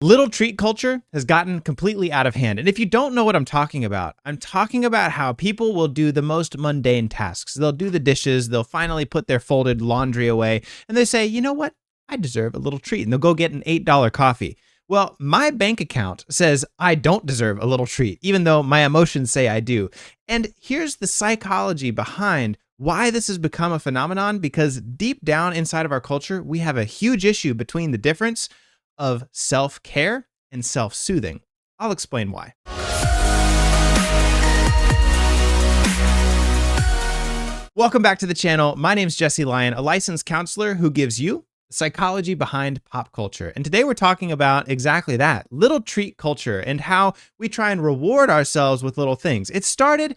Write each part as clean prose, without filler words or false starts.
Little treat culture has gotten completely out of hand. And if you don't know what I'm talking about how people will do the most mundane tasks. They'll do the dishes, they'll finally put their folded laundry away, and they say, you know what? I deserve a little treat. And they'll go get an $8 coffee. Well, my bank account says I don't deserve a little treat, even though my emotions say I do. And here's the psychology behind why this has become a phenomenon, because deep down inside of our culture, we have a huge issue between the difference of self-care and self-soothing. I'll explain why. Welcome back to the channel. My name is Jesse Lyon, a licensed counselor who gives you the psychology behind pop culture. And today we're talking about exactly that, little treat culture, and how we try and reward ourselves with little things. It started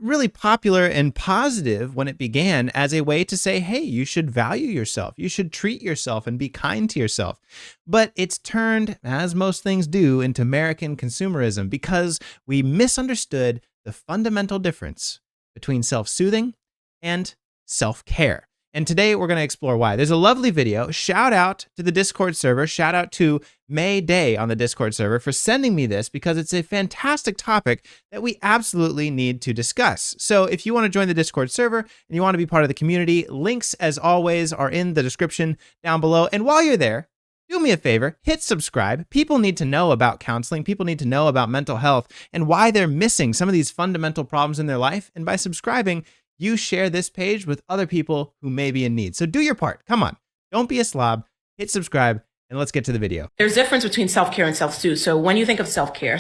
really popular and positive when it began as a way to say, hey, you should value yourself. You should treat yourself and be kind to yourself. But it's turned, as most things do, into American consumerism because we misunderstood the fundamental difference between self-soothing and self-care. And today we're going to explore why. There's a lovely video. Shout out to the Discord server. Shout out to May Day on the Discord server for sending me this because it's a fantastic topic that we absolutely need to discuss. So if you want to join the Discord server and you want to be part of the community, links as always are in the description down below. And while you're there, do me a favor, hit subscribe. People need to know about counseling. People need to know about mental health and why they're missing some of these fundamental problems in their life. And by subscribing, you share this page with other people who may be in need. So do your part. Come on. Don't be a slob. Hit subscribe and let's get to the video. There's a difference between self-care and self-soothe. So when you think of self-care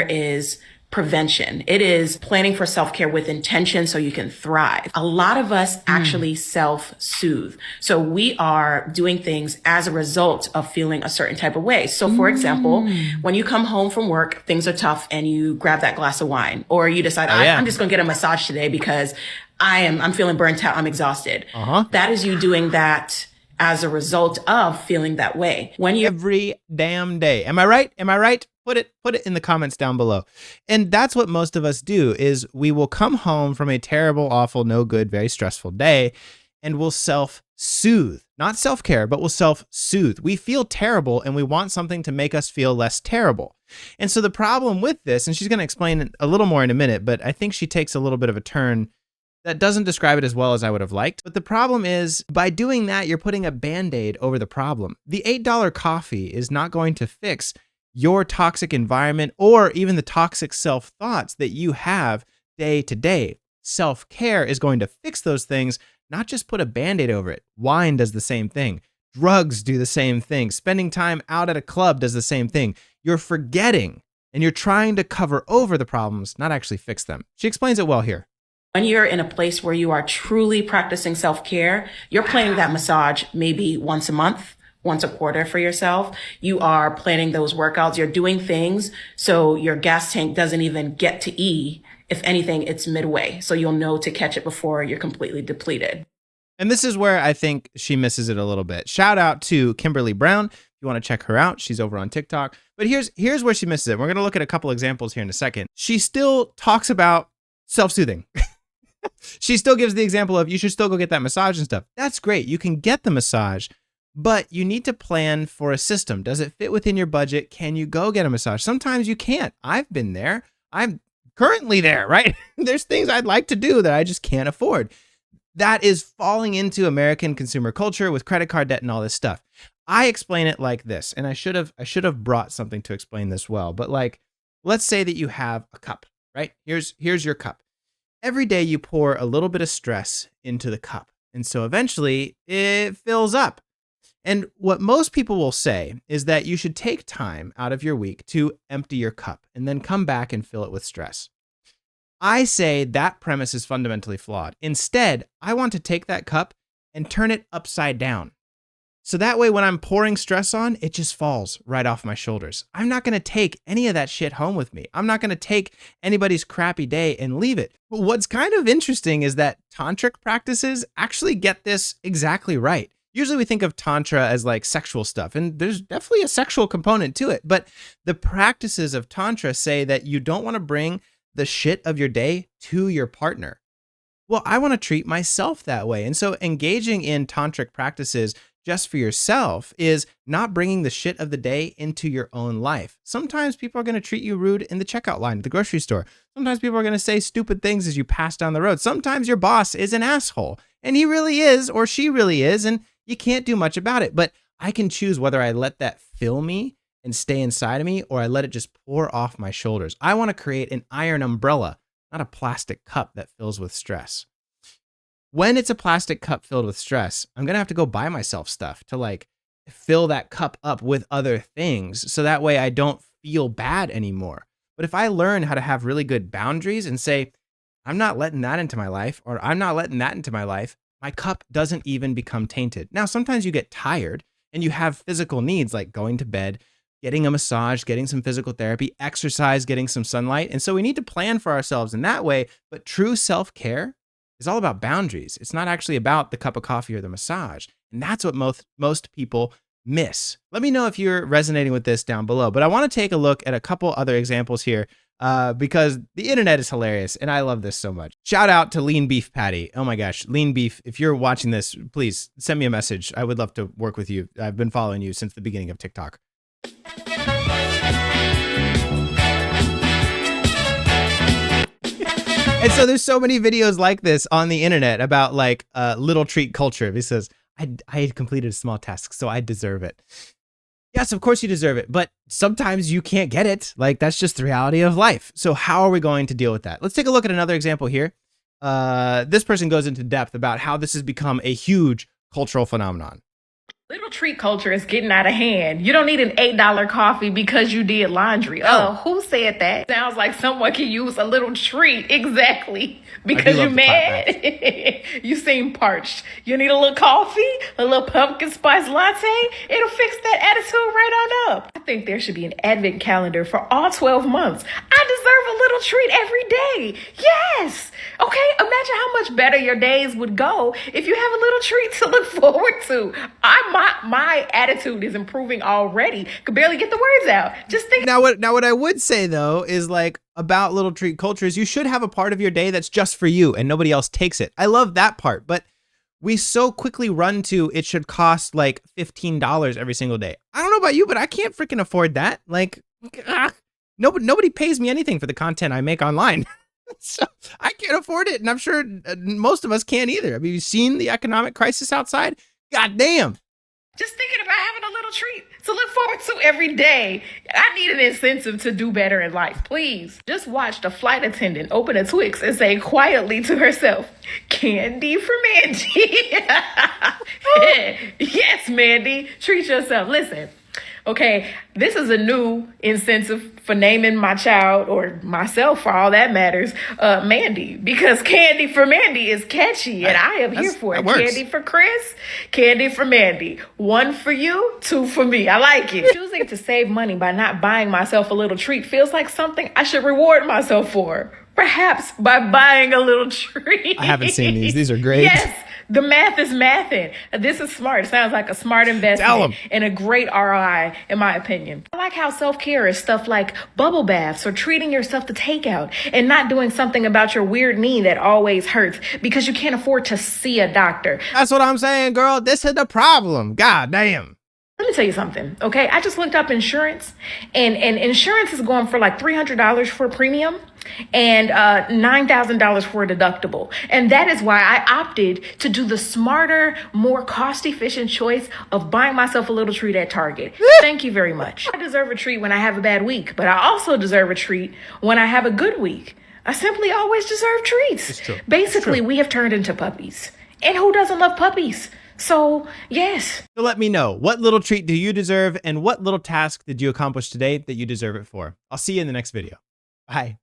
is prevention. It is planning for self-care with intention so you can thrive. A lot of us actually self-soothe. So we are doing things as a result of feeling a certain type of way. So for example, when you come home from work, things are tough and you grab that glass of wine, or you decide, I'm just going to get a massage today because I'm feeling burnt out. I'm exhausted. That is you doing that as a result of feeling that way. When you every damn day. Am I right? Am I right? Put it in the comments down below. And that's what most of us do is we will come home from a terrible, awful, no good, very stressful day and we'll self-soothe. Not self-care, but we'll self-soothe. We feel terrible and we want something to make us feel less terrible. And so the problem with this, and she's going to explain it a little more in a minute, but I think she takes a little bit of a turn that doesn't describe it as well as I would have liked. But the problem is, by doing that, you're putting a Band-Aid over the problem. The $8 coffee is not going to fix your toxic environment or even the toxic self-thoughts that you have day to day. Self-care is going to fix those things, not just put a Band-Aid over it. Wine does the same thing. Drugs do the same thing. Spending time out at a club does the same thing. You're forgetting and you're trying to cover over the problems, not actually fix them. She explains it well here. When you're in a place where you are truly practicing self-care, you're planning that massage maybe once a month, once a quarter for yourself. You are planning those workouts. You're doing things so your gas tank doesn't even get to E. If anything, it's midway. So you'll know to catch it before you're completely depleted. And this is where I think she misses it a little bit. Shout out to Kimberly Brown. If you want to check her out, she's over on TikTok. But here's where she misses it. We're going to look at a couple examples here in a second. She still talks about self-soothing. She still gives the example of you should still go get that massage and stuff. That's great. You can get the massage, but you need to plan for a system. Does it fit within your budget? Can you go get a massage? Sometimes you can't. I've been there. I'm currently there, right? There's things I'd like to do that I just can't afford. That is falling into American consumer culture with credit card debt and all this stuff. I explain it like this, and I should have brought something to explain this well, but like, let's say that you have a cup, right? Here's your cup. Every day you pour a little bit of stress into the cup. And so eventually it fills up. And what most people will say is that you should take time out of your week to empty your cup and then come back and fill it with stress. I say that premise is fundamentally flawed. Instead, I want to take that cup and turn it upside down. So that way, when I'm pouring stress on, it just falls right off my shoulders. I'm not going to take any of that shit home with me. I'm not going to take anybody's crappy day and leave it. But what's kind of interesting is that tantric practices actually get this exactly right. Usually we think of tantra as like sexual stuff, and there's definitely a sexual component to it. But the practices of tantra say that you don't want to bring the shit of your day to your partner. Well, I want to treat myself that way. And so engaging in tantric practices just for yourself is not bringing the shit of the day into your own life. Sometimes people are going to treat you rude in the checkout line at the grocery store. Sometimes people are going to say stupid things as you pass down the road. Sometimes your boss is an asshole, and he really is, or she really is, and you can't do much about it. But I can choose whether I let that fill me and stay inside of me, or I let it just pour off my shoulders. I want to create an iron umbrella, not a plastic cup that fills with stress. When it's a plastic cup filled with stress, I'm going to have to go buy myself stuff to like fill that cup up with other things. So that way I don't feel bad anymore. But if I learn how to have really good boundaries and say, I'm not letting that into my life, or I'm not letting that into my life, my cup doesn't even become tainted. Now, sometimes you get tired and you have physical needs like going to bed, getting a massage, getting some physical therapy, exercise, getting some sunlight. And so we need to plan for ourselves in that way. But true self-care is all about boundaries. It's not actually about the cup of coffee or the massage. And that's what most people miss. Let me know if you're resonating with this down below. But I want to take a look at a couple other examples here because the internet is hilarious and I love this so much. Shout out to Lean Beef Patty. Oh my gosh, Lean Beef. If you're watching this, please send me a message. I would love to work with you. I've been following you since the beginning of TikTok. And so there's so many videos like this on the internet about like little treat culture. He says, I had completed a small task, so I deserve it. Yes, of course you deserve it, but sometimes you can't get it. Like that's just the reality of life. So how are we going to deal with that? Let's take a look at another example here. This person goes into depth about how this has become a huge cultural phenomenon. Little treat culture is getting out of hand. You don't need an $8 coffee because you did laundry. Oh, who said that? Sounds like someone can use a little treat. Exactly. Because you're mad. You seem parched. You need a little coffee, a little pumpkin spice latte. It'll fix that attitude right on up. I think there should be an advent calendar for all 12 months. I deserve a little treat every day. Yes. Okay. Imagine how much better your days would go if you have a little treat to look forward to. My attitude is improving already. Could barely get the words out. Just think. Now what I would say though is like about little treat culture is you should have a part of your day that's just for you and nobody else takes it. I love that part, but we so quickly run to it should cost like $15 every single day. I don't know about you, but I can't freaking afford that. Like nobody pays me anything for the content I make online. So I can't afford it, and I'm sure most of us can't either. I mean, you've seen the economic crisis outside? God damn. Just thinking about having a little treat to look forward to every day. I need an incentive to do better in life, please. Just watch the flight attendant open a Twix and say quietly to herself, "Candy for Mandy." Yes, Mandy, treat yourself. Listen, okay, this is a new incentive for naming my child, or myself for all that matters, Mandy, because Candy for Mandy is catchy and I am here for it. Candy for Chris, Candy for Mandy. 1 for you, 2 for me. I like it. Choosing to save money by not buying myself a little treat feels like something I should reward myself for. Perhaps by buying a little treat. I haven't seen these. These are great. Yes. The math is mathing. This is smart. It sounds like a smart investment and a great ROI, in my opinion. I like how self-care is stuff like bubble baths or treating yourself to takeout and not doing something about your weird knee that always hurts because you can't afford to see a doctor. That's what I'm saying, girl. This is the problem. God damn. Let me tell you something, okay? I just looked up insurance, and insurance is going for like $300 for a premium and $9,000 for a deductible. And that is why I opted to do the smarter, more cost-efficient choice of buying myself a little treat at Target. Thank you very much. I deserve a treat when I have a bad week, but I also deserve a treat when I have a good week. I simply always deserve treats. It's true. Basically, we have turned into puppies. And who doesn't love puppies? So, yes. So let me know, what little treat do you deserve and what little task did you accomplish today that you deserve it for? I'll see you in the next video. Bye.